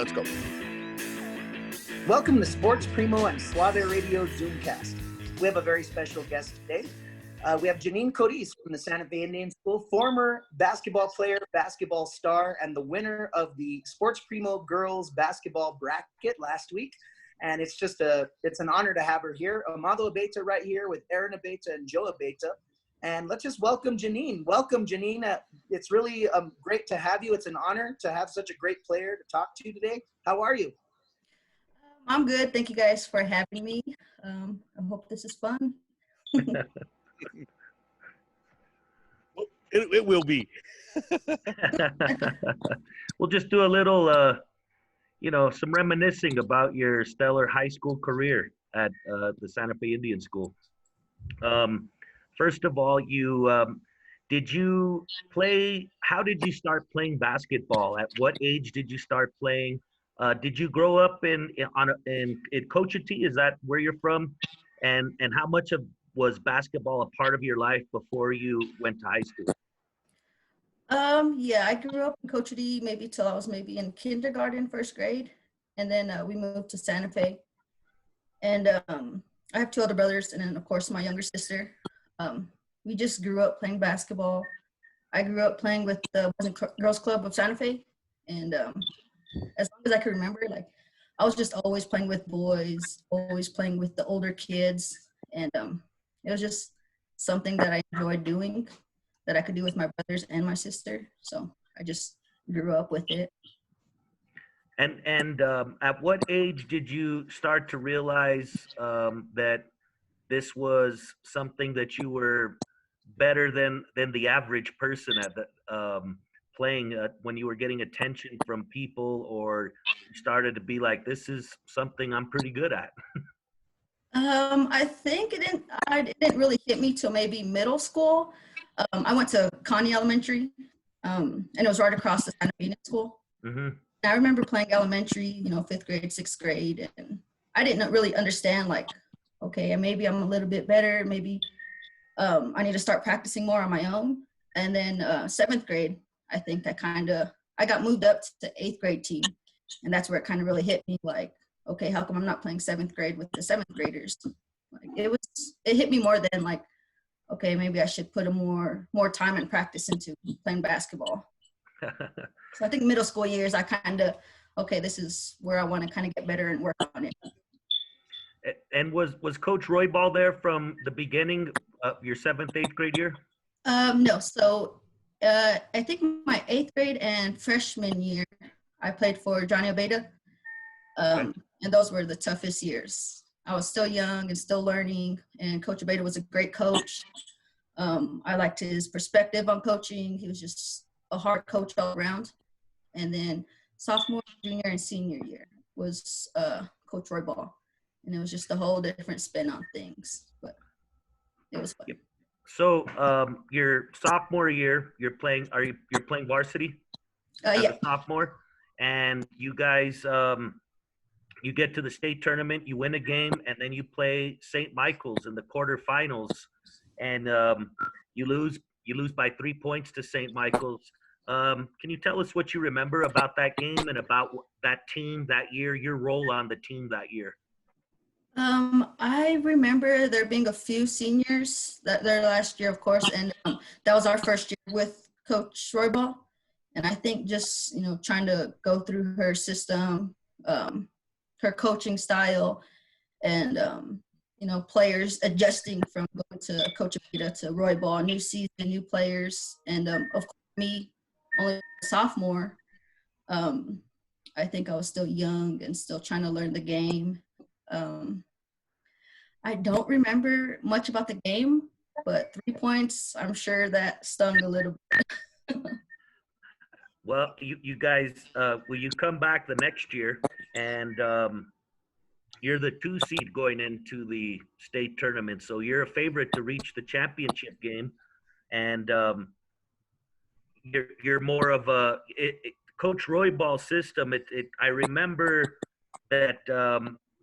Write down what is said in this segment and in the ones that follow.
Let's go. Welcome to Sports Primo and Suave Radio Zoomcast. We have a very special guest today. We have Jenine Coriz from the Santa Fe Indian School, former basketball player, basketball star, and the winner of the Sports Primo girls basketball bracket last week. And it's an honor to have her here. Amado Abeta right here with Aaron Abeta and Joe Abeta. And let's just welcome Jenine. Welcome, Jenine. It's really great to have you. It's an honor to have such a great player to talk to today. How are you? I'm good. Thank you guys for having me. I hope this is fun. It will be. We'll just do a little, some reminiscing about your stellar high school career at the Santa Fe Indian School. First of all, did you play? How did you start playing basketball? At what age did you start playing? Did you grow up in Cochiti? Is that where you're from? And how much was basketball a part of your life before you went to high school? Yeah, I grew up in Cochiti maybe till I was maybe in kindergarten, first grade. And then we moved to Santa Fe. And I have two older brothers and then, of course, my younger sister. We just grew up playing basketball. I grew up playing with the Boys and Girls Club of Santa Fe. And as long as I can remember, I was just always playing with boys, always playing with the older kids. And it was just something that I enjoyed doing, that I could do with my brothers and my sister. So I just grew up with it. And at what age did you start to realize that this was something that you were better than the average person at playing when you were getting attention from people, or you started to be like, this is something I'm pretty good at? I think it didn't really hit me till maybe middle school. I went to Connie Elementary, and it was right across the Santa Fe School. Mm-hmm. I remember playing elementary, 5th grade, 6th grade, and I didn't really understand, okay, maybe I'm a little bit better, maybe I need to start practicing more on my own. And then 7th grade, I think I got moved up to 8th grade team, and that's where it kind of really hit me, okay, how come I'm not playing 7th grade with the 7th graders? It hit me more than okay, maybe I should put more time and practice into playing basketball. So I think middle school years, I okay, this is where I want to kind of get better and work on it. And was Coach Roy Ball there from the beginning of your 7th, 8th grade year? No. So I think my 8th grade and freshman year, I played for Johnny Abeta. And those were the toughest years. I was still young and still learning, and Coach Abeta was a great coach. I liked his perspective on coaching. He was just a hard coach all around. And then sophomore, junior, and senior year was Coach Roy Ball. And it was just a whole different spin on things, but it was fun. So your sophomore year, you're playing varsity? Yeah. A sophomore, and you guys you get to the state tournament, you win a game, and then you play St. Michael's in the quarterfinals, and you lose by 3 points to St. Michael's. Can you tell us what you remember about that game and about that team that year, your role on the team that year? I remember there being a few seniors their last year, of course, and that was our first year with Coach Roy Ball. And I think just, trying to go through her system, her coaching style, and, players adjusting from going to Coach Abeta to Roy Ball, new season, new players. And, of course, me, only a sophomore, I think I was still young and still trying to learn the game. I don't remember much about the game, but 3 points, I'm sure that stung a little bit. Well, you guys, you come back the next year, and you're the 2 seed going into the state tournament, so you're a favorite to reach the championship game, and you're more of a Coach Roy Ball system. I remember that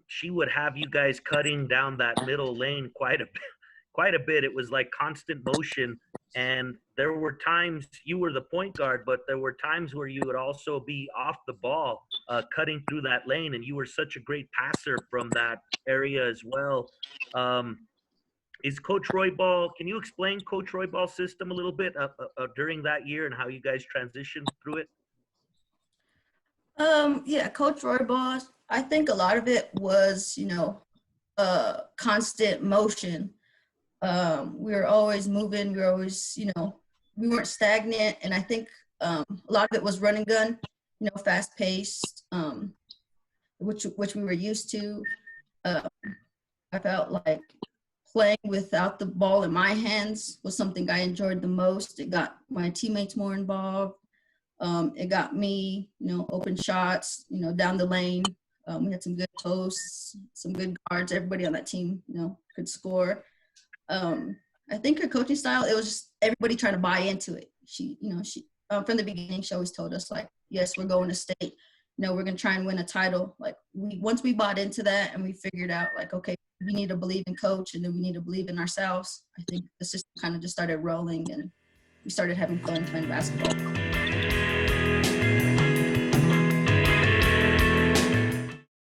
she would have you guys cutting down that middle lane quite a bit. It was like constant motion. And there were times you were the point guard, but there were times where you would also be off the ball cutting through that lane, and you were such a great passer from that area as well. Is Coach Roybal? Can you explain Coach Roybal's system a little bit during that year and how you guys transitioned through it? Yeah, Coach Roybal, I think a lot of it was, constant motion. We were always moving. We were always, we weren't stagnant. And I think a lot of it was run and gun, fast paced, which we were used to. I felt like playing without the ball in my hands was something I enjoyed the most. It got my teammates more involved. It got me, open shots, down the lane. We had some good posts, some good guards. Everybody on that team, could score. I think her coaching style, it was just everybody trying to buy into it. She from the beginning, she always told us, like, yes, we're going to state. We're going to try and win a title. Like, once we bought into that and we figured out, like, okay, we need to believe in coach and then we need to believe in ourselves. I think the system kind of just started rolling and we started having fun playing basketball.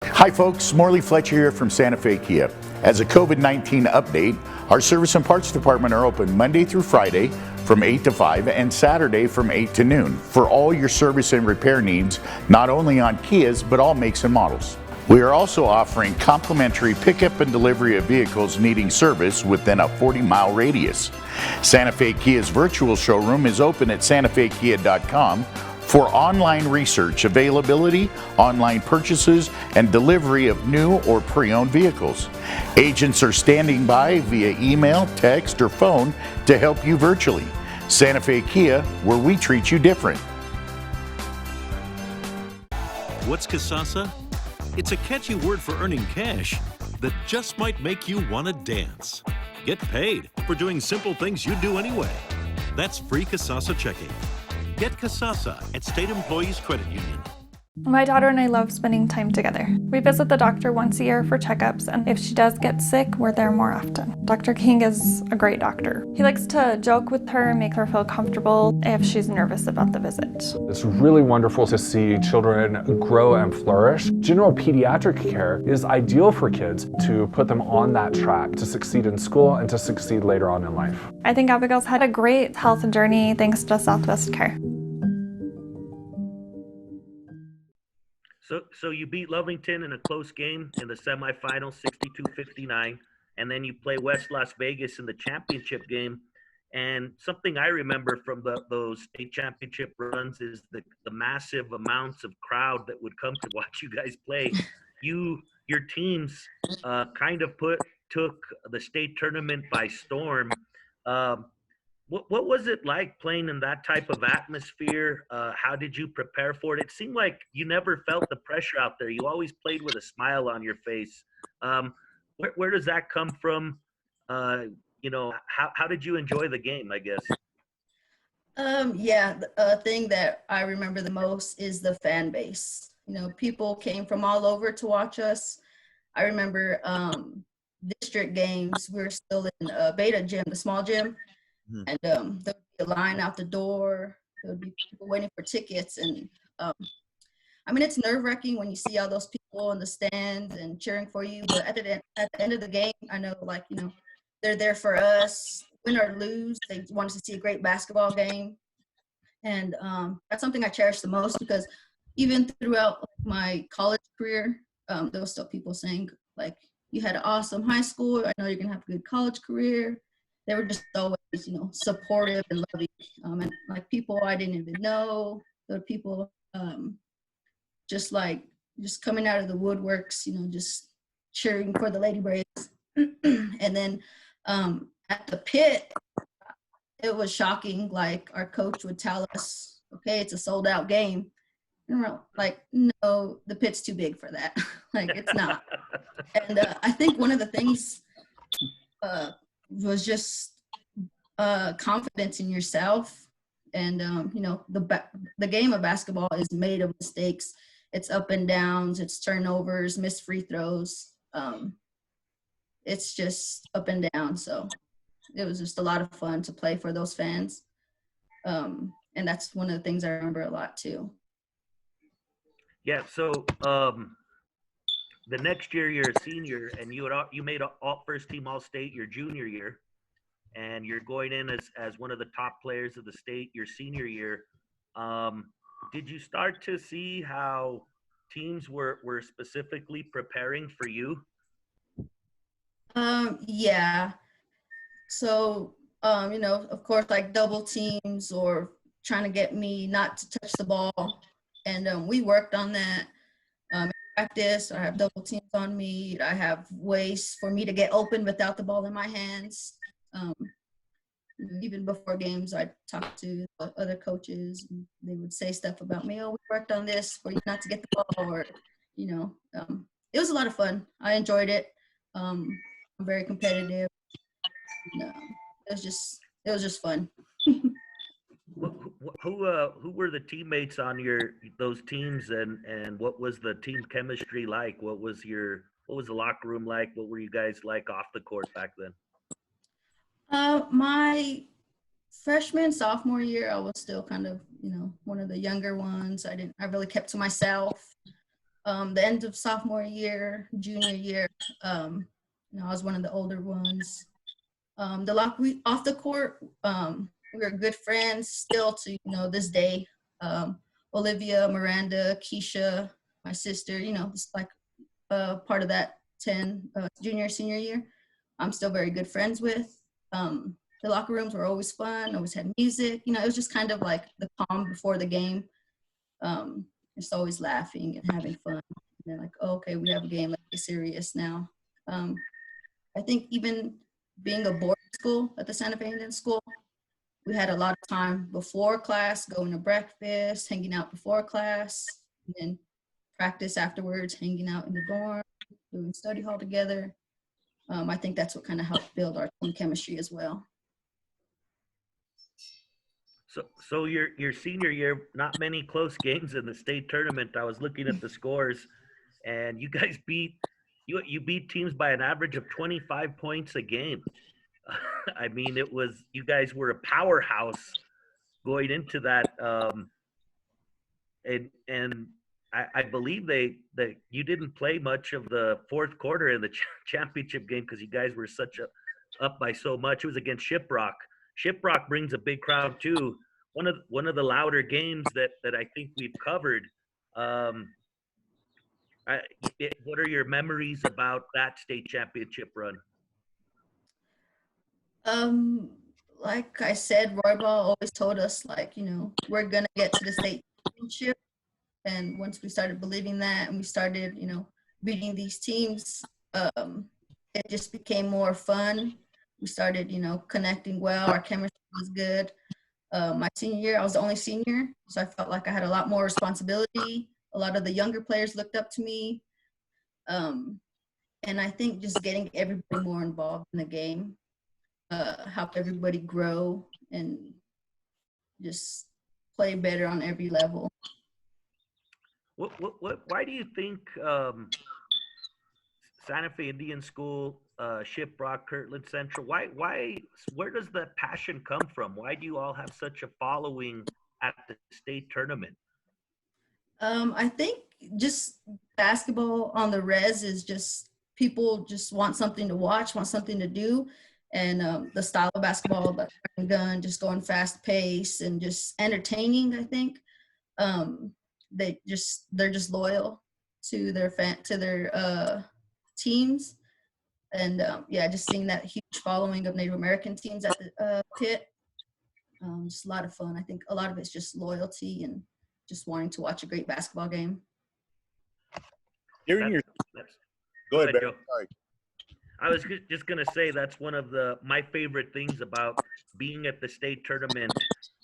Hi folks, Morley Fletcher here from Santa Fe Kia. As a COVID-19 update, our service and parts department are open Monday through Friday from 8 to 5 and Saturday from 8 to noon for all your service and repair needs, not only on Kias, but all makes and models. We are also offering complimentary pickup and delivery of vehicles needing service within a 40-mile radius. Santa Fe Kia's virtual showroom is open at santafekia.com for online research, availability, online purchases, and delivery of new or pre-owned vehicles. Agents are standing by via email, text, or phone to help you virtually. Santa Fe Kia, where we treat you different. What's Kasasa? It's a catchy word for earning cash that just might make you want to dance. Get paid for doing simple things you do anyway. That's free Kasasa checking. Get Kasasa at State Employees Credit Union. My daughter and I love spending time together. We visit the doctor once a year for checkups, and if she does get sick, we're there more often. Dr. King is a great doctor. He likes to joke with her, make her feel comfortable if she's nervous about the visit. It's really wonderful to see children grow and flourish. General pediatric care is ideal for kids to put them on that track to succeed in school and to succeed later on in life. I think Abigail's had a great health journey thanks to Southwest Care. So you beat Lovington in a close game in the semifinals, 62-59, and then you play West Las Vegas in the championship game. And something I remember from those state championship runs is the massive amounts of crowd that would come to watch you guys play. Your teams kind of took the state tournament by storm. What was it like playing in that type of atmosphere? How did you prepare for it? It seemed like you never felt the pressure out there. You always played with a smile on your face. Where does that come from? How did you enjoy the game, I guess? The thing that I remember the most is the fan base. People came from all over to watch us. I remember district games. We were still in Beta Gym, the small gym. And there would be a line out the door. There would be people waiting for tickets. And it's nerve-wracking when you see all those people in the stands and cheering for you. But at the end of the game, I know, they're there for us. Win or lose, they want us to see a great basketball game. And that's something I cherish the most because even throughout my college career, there was still people saying, like, you had an awesome high school. I know you're going to have a good college career. They were just always, supportive and loving. And like people I didn't even know, there were people just coming out of the woodworks, just cheering for the Lady Braves. And then at the pit, it was shocking. Like our coach would tell us, okay, it's a sold out game. And we're like, no, the pit's too big for that. Like, it's not. And I think one of the things was just confidence in yourself. And, the game of basketball is made of mistakes. It's up and downs, it's turnovers, missed free throws. It's just up and down. So it was just a lot of fun to play for those fans. And that's one of the things I remember a lot too. Yeah. So the next year you're a senior, and you made all first team All State your junior year, and you're going in as one of the top players of the state your senior year. Did you start to see how teams were specifically preparing for you? Yeah. So, of course, like double teams or trying to get me not to touch the ball. And we worked on that. In practice, I have double teams on me. I have ways for me to get open without the ball in my hands. Even before games, I talked to the other coaches, and they would say stuff about me. Oh, we worked on this for you not to get the ball, or, it was a lot of fun. I enjoyed it. I'm very competitive. No, it was just fun. Who were the teammates on those teams, and what was the team chemistry like? What was the locker room like? What were you guys like off the court back then? My freshman, sophomore year, I was still kind of, one of the younger ones. I really kept to myself. The end of sophomore year, junior year, I was one of the older ones. Off the court, we were good friends still to, this day. Olivia, Miranda, Keisha, my sister, it's like part of that 10 junior, senior year. I'm still very good friends with. The locker rooms were always fun, always had music. It was just kind of like the calm before the game. Just always laughing and having fun. And they're like, oh, okay, we have a game, let's be serious now. I think even being a boarding school at the Santa Fe Indian School, we had a lot of time before class, going to breakfast, hanging out before class, and then practice afterwards, hanging out in the dorm, doing study hall together. I think that's what kind of helped build our team chemistry as well. So your senior year, not many close games in the state tournament. I was looking at the scores, and you guys beat teams by an average of 25 points a game. I mean, you guys were a powerhouse going into that, and I believe that you didn't play much of the fourth quarter in the championship game because you guys were up by so much. It was against Shiprock. Shiprock brings a big crowd too. One of the louder games that I think we've covered. What are your memories about that state championship run? Like I said, Roy Ball always told us, like, we're gonna get to the state championship. And once we started believing that, and we started, beating these teams, it just became more fun. We started, connecting well. Our chemistry was good. My senior year, I was the only senior, so I felt like I had a lot more responsibility. A lot of the younger players looked up to me. And I think just getting everybody more involved in the game helped everybody grow and just play better on every level. Why do you think Santa Fe Indian School, Shiprock, Kirtland Central, where does the passion come from? Why do you all have such a following at the state tournament? I think just basketball on the res is just people just want something to watch, want something to do. And the style of basketball, the gun, just going fast pace and just entertaining, I think. They're just loyal to their teams. And just seeing that huge following of Native American teams at the pit, just a lot of fun. I think a lot of it's just loyalty and just wanting to watch a great basketball game. Go ahead, Joe. Sorry. I was just going to say that's one of my favorite things about being at the state tournament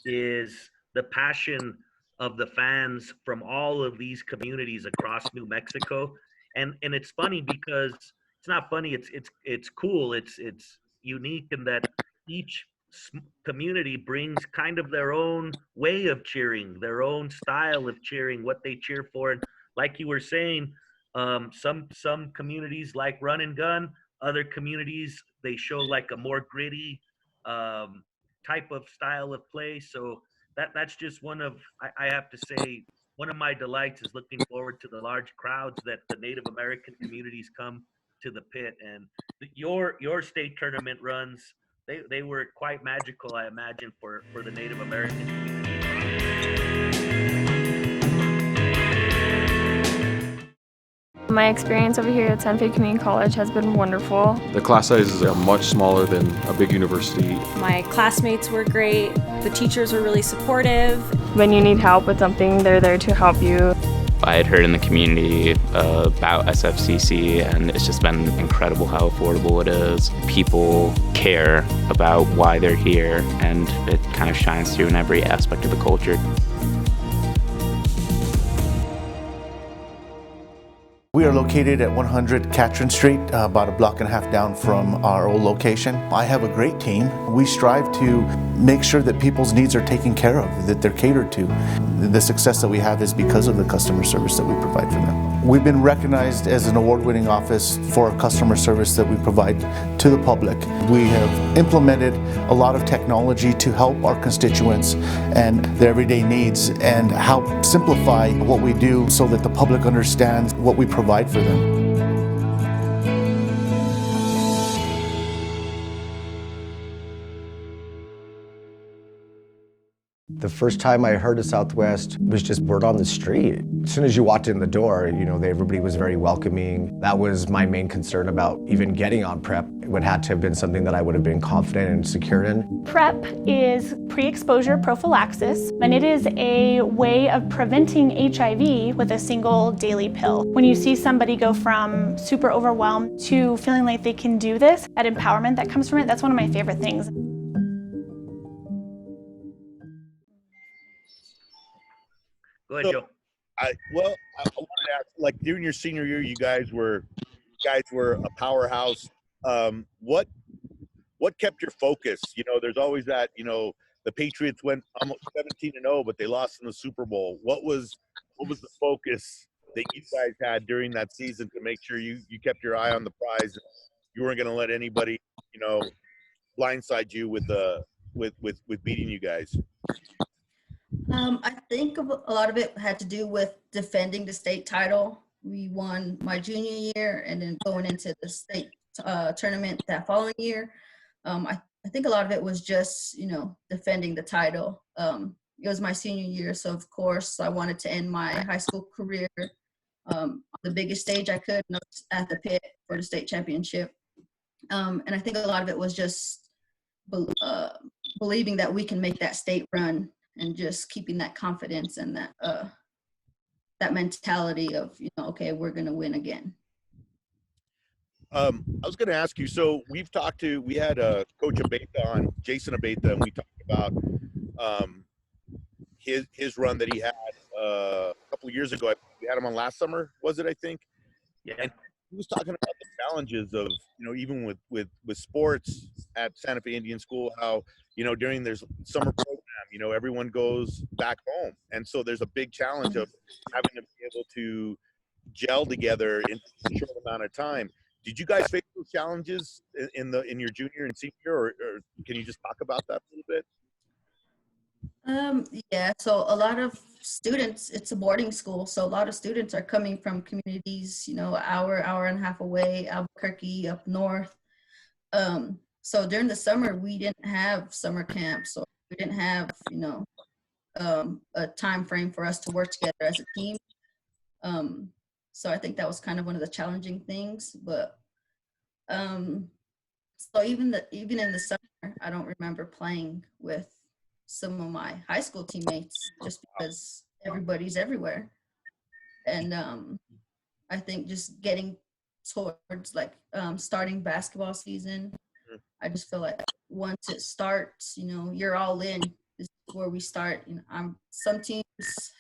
is the passion of the fans from all of these communities across New Mexico. And it's funny because it's not funny. It's cool. It's unique in that each community brings kind of their own way of cheering, their own style of cheering, what they cheer for. And like you were saying, some communities like run and gun. Other communities, they show like a more gritty type of style of play. So that's just I have to say, one of my delights is looking forward to the large crowds that the Native American communities come to the pit. And your state tournament runs, they were quite magical, I imagine, for the Native American community. My experience over here at Santa Fe Community College has been wonderful. The class sizes are much smaller than a big university. My classmates were great. The teachers were really supportive. When you need help with something, they're there to help you. I had heard in the community about SFCC, and it's just been incredible how affordable it is. People care about why they're here, and it kind of shines through in every aspect of the culture. We are located at 100 Catron Street, about a block and a half down from our old location. I have a great team. We strive to make sure that people's needs are taken care of, that they're catered to. The success that we have is because of the customer service that we provide for them. We've been recognized as an award-winning office for our customer service that we provide to the public. We have implemented a lot of technology to help our constituents and their everyday needs and help simplify what we do so that the public understands what we provide for them. The first time I heard of Southwest was just word on the street. As soon as you walked in the door, everybody was very welcoming. That was my main concern about even getting on PrEP. It would have to have been something that I would have been confident and secure in. PrEP is pre-exposure prophylaxis, and it is a way of preventing HIV with a single daily pill. When you see somebody go from super overwhelmed to feeling like they can do this, that empowerment that comes from it, that's one of my favorite things. Go ahead, Joe. I wanted to ask, like during your senior year, you guys were a powerhouse. What kept your focus? There's always that. The Patriots went almost 17-0, but they lost in the Super Bowl. What was the focus that you guys had during that season to make sure you kept your eye on the prize? You weren't going to let anybody, blindside you with beating you guys. I think a lot of it had to do with defending the state title. We won my junior year and then going into the state tournament that following year. I think a lot of it was just, defending the title. It was my senior year, so of course I wanted to end my high school career on the biggest stage I could, and I was at the pit for the state championship. And I think a lot of it was just believing that we can make that state run, and just keeping that confidence and that mentality of, okay, we're going to win again. I was going to ask you, so we had Coach Abeta on, Jason Abeta, and we talked about his run that he had a couple of years ago. We had him on last summer, was it, I think? Yeah. And he was talking about the challenges of, even with sports at Santa Fe Indian School, how, during their summer program, everyone goes back home. And so there's a big challenge of having to be able to gel together in a short amount of time. Did you guys face those challenges in your junior and senior year, or can you just talk about that a little bit? Yeah, so a lot of students, it's a boarding school, so a lot of students are coming from communities, hour and a half away, Albuquerque, up north. So during the summer, we didn't have summer camps, or we didn't have, a time frame for us to work together as a team. So I think that was kind of one of the challenging things. But so even in the summer, I don't remember playing with some of my high school teammates just because everybody's everywhere. And I think just getting towards starting basketball season, I just feel like once it starts, you're all in. This is where we start. Some teams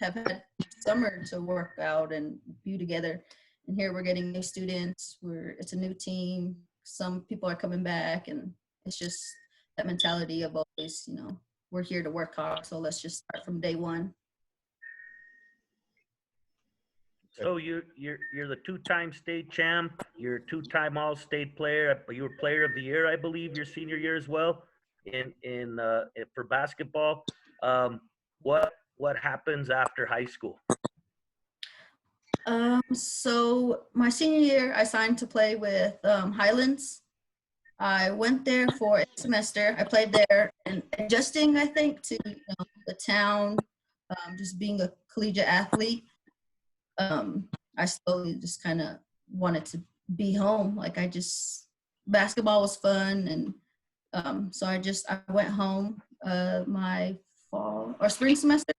have had summer to work out and be together, and here we're getting new students. It's a new team. Some people are coming back, and it's just that mentality of always, we're here to work hard, so let's just start from day one. So you're the two-time state champ. You're a two-time All-State player. You were Player of the Year, I believe, your senior year as well, for basketball. What happens after high school? So my senior year, I signed to play with Highlands. I went there for a semester. I played there and adjusting, I think, to the town, just being a collegiate athlete. I slowly just kind of wanted to be home. Like basketball was fun, and so I went home my fall or spring semester.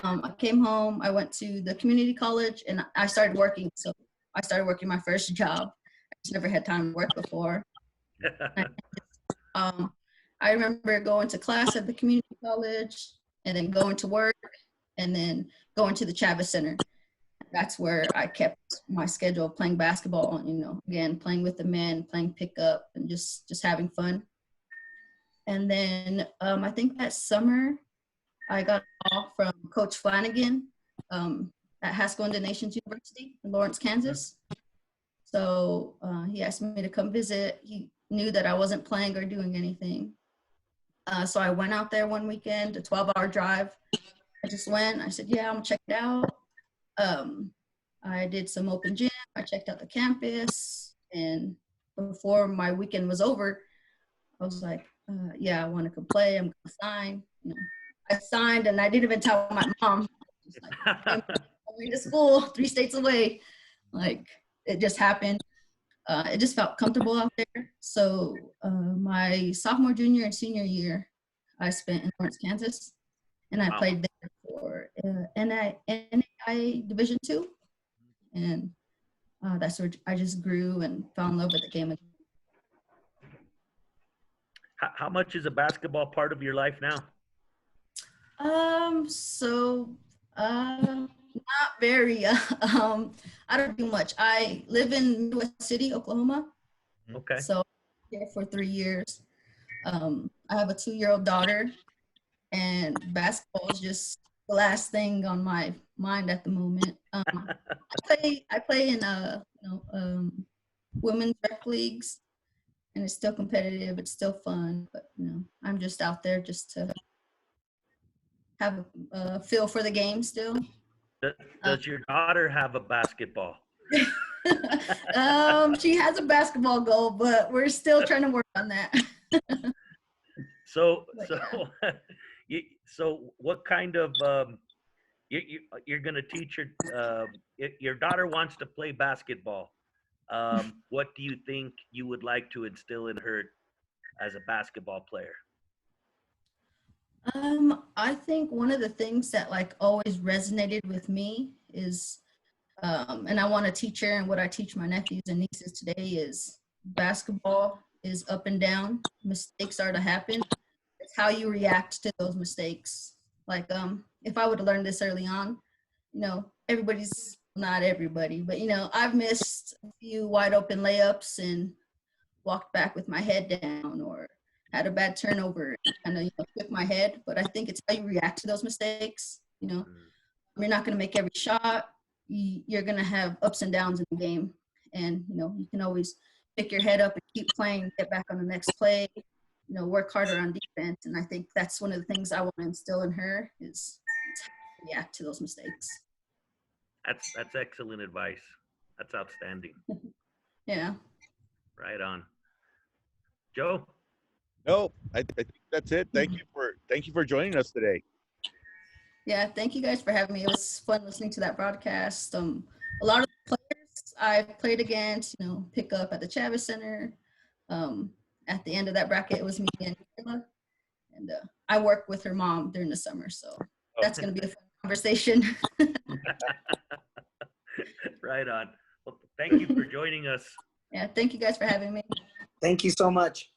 I came home, I went to the community college, and I started working. So I started working my first job. I just never had time to work before. I remember going to class at the community college and then going to work and then going to the Chavez Center. That's where I kept my schedule of playing basketball, again, playing with the men, playing pickup, and just having fun. And then I think that summer I got off from Coach Flanagan at Haskell Indian Nations University in Lawrence, Kansas. So he asked me to come visit. He knew that I wasn't playing or doing anything. So I went out there one weekend, a 12-hour drive. I just went. I said, yeah, I'm going to check it out. I did some open gym. I checked out the campus. And before my weekend was over, I was like, yeah, I want to come play. I'm going to sign. I signed, and I didn't even tell my mom. Just like, I'm going to school 3 states away. Like, it just happened. It just felt comfortable out there. So my sophomore, junior, and senior year, I spent in Lawrence, Kansas, and I played there for NAIA Division II, and that's where I just grew and fell in love with the game. How much is a basketball part of your life now? Not very. I don't do much. I live in Midwest City, Oklahoma. Okay. So I'm here for 3 years. I have a 2-year-old daughter, and basketball is just the last thing on my mind at the moment. I play in women's rec leagues, and it's still competitive. It's still fun, but I'm just out there just to have a feel for the game still. Does your daughter have a basketball? She has a basketball goal, but we're still trying to work on that. So what kind of you're going to teach your daughter wants to play basketball. What do you think you would like to instill in her as a basketball player? I think one of the things that always resonated with me is, and I want to teach her, and what I teach my nephews and nieces today is basketball is up and down. Mistakes are to happen. It's how you react to those mistakes. If I would have learned this early on, everybody's not everybody, but I've missed a few wide open layups and walked back with my head down, or had a bad turnover and with my head. But I think it's how you react to those mistakes. You're not going to make every shot. You're going to have ups and downs in the game, and you can always pick your head up and keep playing, get back on the next play, work harder on defense. And I think that's one of the things I want to instill in her is how to react to those mistakes. That's excellent advice. That's outstanding. Yeah. Right on. Joe? No, I think that's it. Thank you for joining us today. Yeah, thank you guys for having me. It was fun listening to that broadcast. A lot of the players I've played against, pick up at the Chavez Center. At the end of that bracket, it was me and Kayla. And I work with her mom during the summer, so that's going to be a fun conversation. Right on. Well, thank you for joining us. Yeah, thank you guys for having me. Thank you so much.